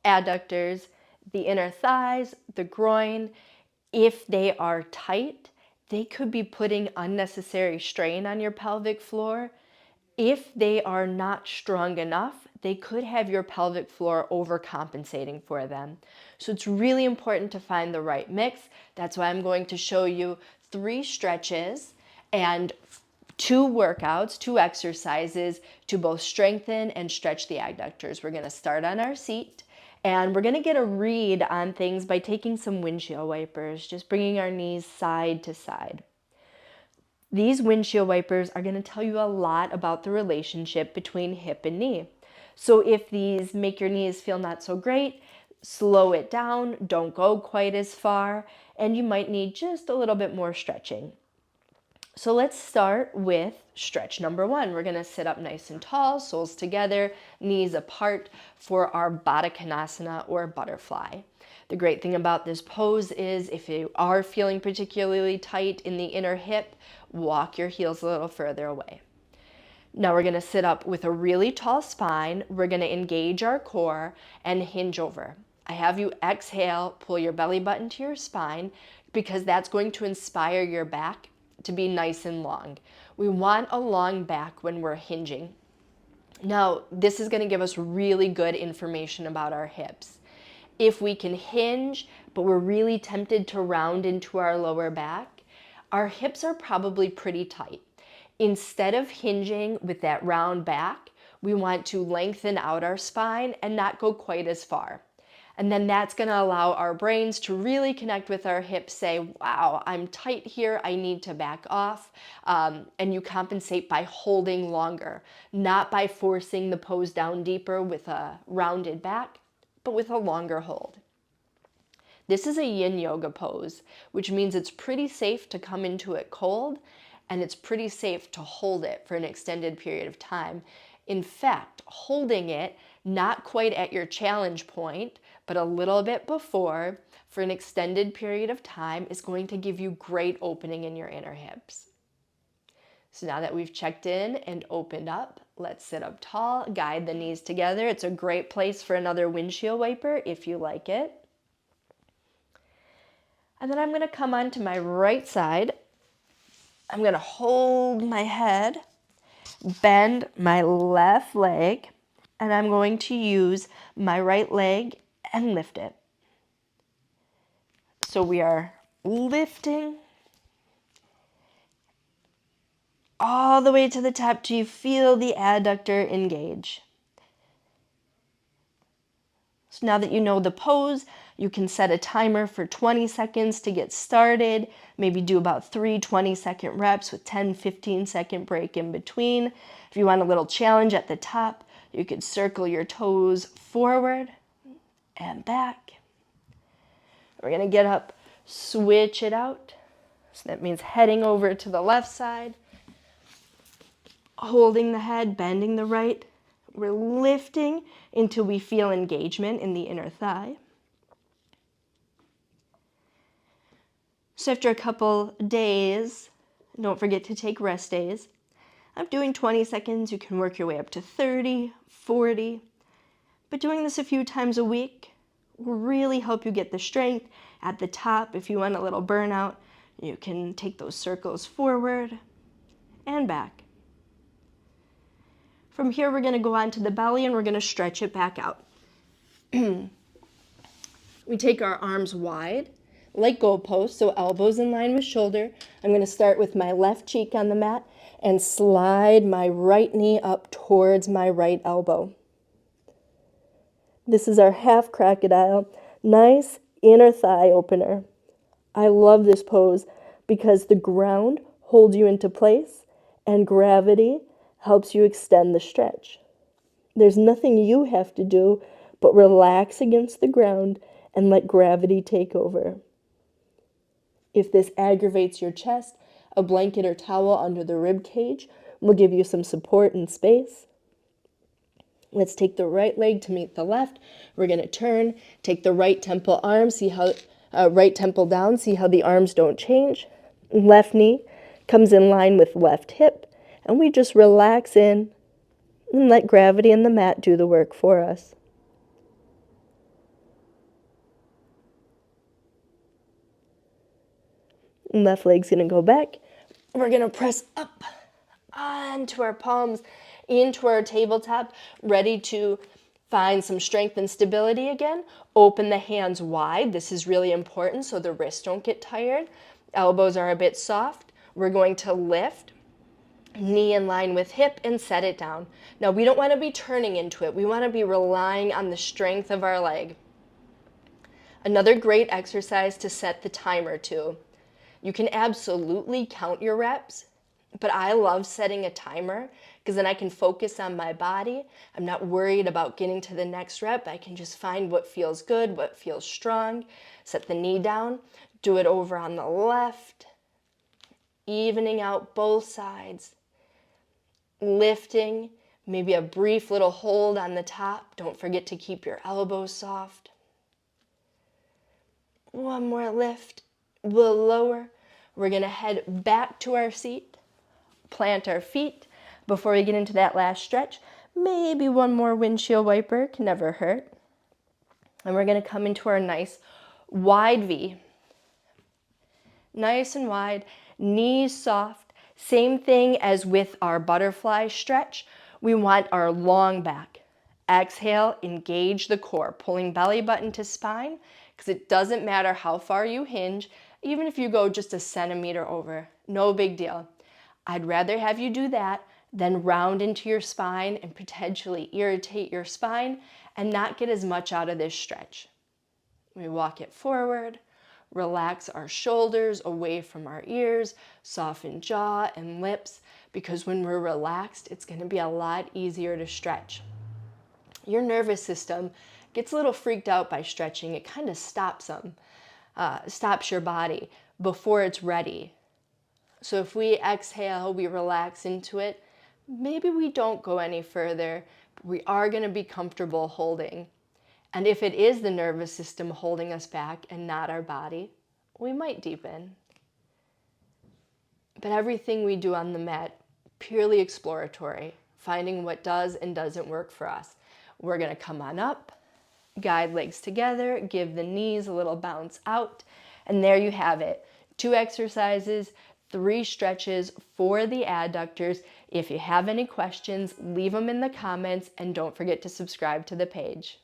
adductors, the inner thighs, the groin, if they are tight, they could be putting unnecessary strain on your pelvic floor. If they are not strong enough, they could have your pelvic floor overcompensating for them. So it's really important to find the right mix. That's why I'm going to show you 3 stretches and 2 workouts, 2 exercises to both strengthen and stretch the adductors. We're going to start on our seat. And we're going to get a read on things by taking some windshield wipers, just bringing our knees side to side. These windshield wipers are going to tell you a lot about the relationship between hip and knee. So if these make your knees feel not so great, slow it down, don't go quite as far, and you might need just a little bit more stretching. So let's start with stretch number 1. We're going to sit up nice and tall, soles together, knees apart for our Baddha Konasana or butterfly. The great thing about this pose is if you are feeling particularly tight in the inner hip, walk your heels a little further away. Now we're going to sit up with a really tall spine. We're going to engage our core and hinge over. I have you exhale, pull your belly button to your spine because that's going to inspire your back to be nice and long. We want a long back when we're hinging. Now, this is going to give us really good information about our hips. If we can hinge, but we're really tempted to round into our lower back, our hips are probably pretty tight. Instead of hinging with that round back, we want to lengthen out our spine and not go quite as far. And then that's going to allow our brains to really connect with our hips, say, wow, I'm tight here, I need to back off. And you compensate by holding longer, not by forcing the pose down deeper with a rounded back, but with a longer hold. This is a yin yoga pose, which means it's pretty safe to come into it cold, and it's pretty safe to hold it for an extended period of time. In fact, holding it not quite at your challenge point, but a little bit before, for an extended period of time is going to give you great opening in your inner hips. So now that we've checked in and opened up, let's sit up tall, guide the knees together. It's a great place for another windshield wiper if you like it. And then I'm going to come onto my right side. I'm going to hold my head, bend my left leg, and I'm going to use my right leg and lift it. So we are lifting all the way to the top till you feel the adductor engage. So now that you know the pose, you can set a timer for 20 seconds to get started. Maybe do about 3 20-second reps with 10-15-second break in between. If you want a little challenge at the top, you could circle your toes forward and back. We're going to get up, switch it out. So that means heading over to the left side, holding the head, bending the right. We're lifting until we feel engagement in the inner thigh. So after a couple days, don't forget to take rest days. I'm doing 20 seconds. You can work your way up to 30, 40. But doing this a few times a week will really help you get the strength at the top. If you want a little burnout, you can take those circles forward and back. From here, we're going to go onto the belly and we're going to stretch it back out. We take our arms wide, like goalposts, so elbows in line with shoulder. I'm going to start with my left cheek on the mat and slide my right knee up towards my right elbow. This is our half crocodile. Nice inner thigh opener. I love this pose because the ground holds you into place and gravity helps you extend the stretch. There's nothing you have to do but relax against the ground and let gravity take over. If this aggravates your chest, a blanket or towel under the rib cage will give you some support and space. Let's take the right leg to meet the left. We're going to turn, take the right temple arm, right temple down, see how the arms don't change. Left knee comes in line with left hip, and we just relax in and let gravity and the mat do the work for us. Left leg's gonna go back. We're gonna press up onto our palms, into our tabletop, ready to find some strength and stability again. Open the hands wide. This is really important so the wrists don't get tired. Elbows are a bit soft. We're going to lift, knee in line with hip, and set it down. Now, we don't want to be turning into it. We want to be relying on the strength of our leg. Another great exercise to set the timer to. You can absolutely count your reps, but I love setting a timer because then I can focus on my body. I'm not worried about getting to the next rep. I can just find what feels good, what feels strong. Set the knee down. Do it over on the left. Evening out both sides. Lifting, maybe a brief little hold on the top. Don't forget to keep your elbows soft. One more lift. We'll lower. We're going to head back to our seat. Plant our feet before we get into that last stretch. Maybe one more windshield wiper, can never hurt. And we're going to come into our nice wide V. Nice and wide, knees soft. Same thing as with our butterfly stretch. We want our long back. Exhale, engage the core, pulling belly button to spine, because it doesn't matter how far you hinge, even if you go just a centimeter over, no big deal. I'd rather have you do that than round into your spine and potentially irritate your spine and not get as much out of this stretch. We walk it forward, relax our shoulders away from our ears, soften jaw and lips, because when we're relaxed, it's going to be a lot easier to stretch. Your nervous system gets a little freaked out by stretching. It kind of stops your body before it's ready. So if we exhale, we relax into it, maybe we don't go any further, but we are going to be comfortable holding. And if it is the nervous system holding us back and not our body, we might deepen. But everything we do on the mat, purely exploratory, finding what does and doesn't work for us. We're going to come on up, guide legs together, give the knees a little bounce out, and there you have it. 2 exercises, 3 stretches for the adductors. If you have any questions, leave them in the comments and don't forget to subscribe to the page.